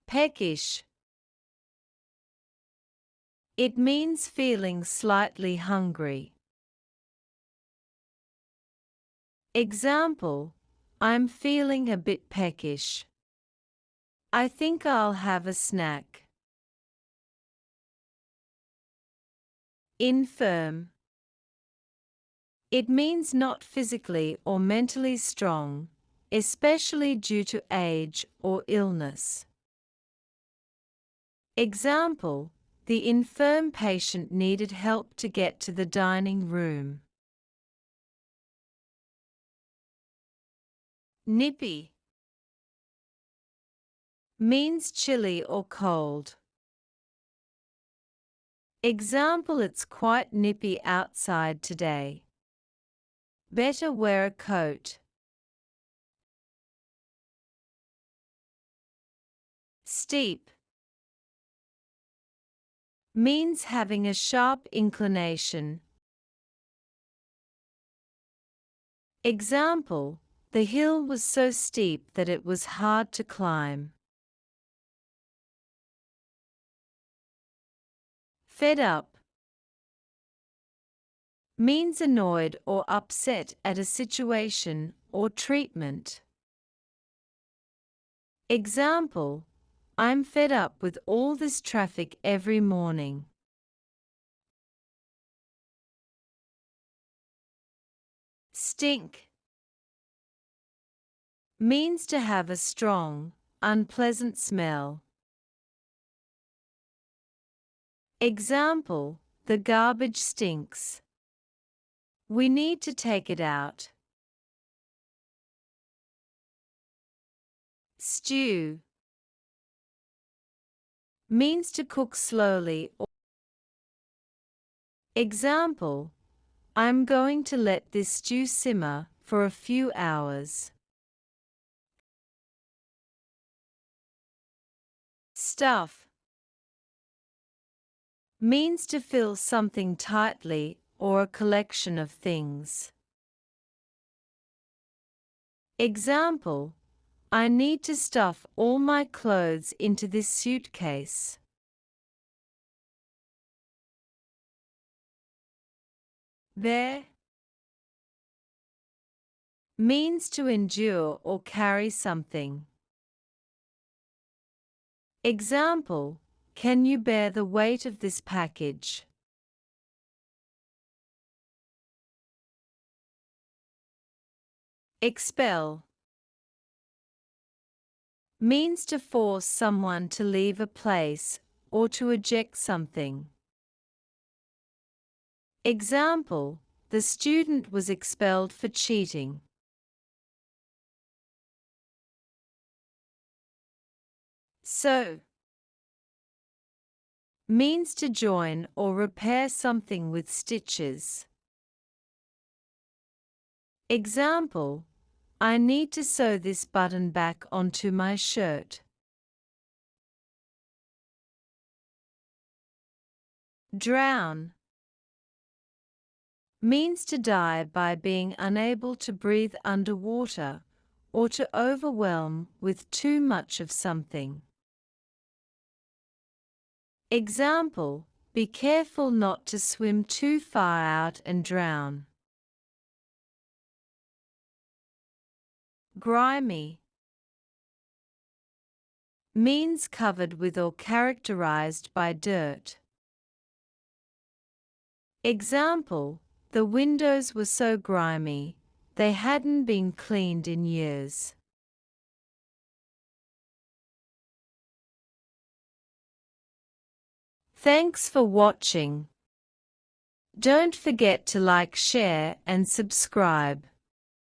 Peckish. It means feeling slightly hungry. Example: I'm feeling a bit peckish. I think I'll have a snack. Infirm. It means not physically or mentally strong, especially due to age or illness. Example: the infirm patient needed help to get to the dining room. Nippy. Means chilly or cold. Example: it's quite nippy outside today. Better wear a coat. Steep. Means having a sharp inclination. Example: the hill was so steep that it was hard to climb. Fed up. Means annoyed or upset at a situation or treatment. Example: I'm fed up with all this traffic every morning. Stink. Means to have a strong, unpleasant smell. Example: the garbage stinks. We need to take it out. Stew. Means to cook slowly or. Example: I'm going to let this stew simmer for a few hours. Stuff. Means to fill something tightly or a collection of things. Example: I need to stuff all my clothes into this suitcase. Bear. Means to endure or carry something. Example: can you bear the weight of this package? Expel. Means to force someone to leave a place or to eject something. Example: the student was expelled for cheating. Sew. Means to join or repair something with stitches. Example: I need to sew this button back onto my shirt. Drown. Means to die by being unable to breathe underwater or to overwhelm with too much of something. Example: be careful not to swim too far out and drown. Grimy. Means covered with or characterized by dirt. Example: the windows were so grimy, they hadn't been cleaned in years. Thanks for watching. Don't forget to like, share, and subscribe.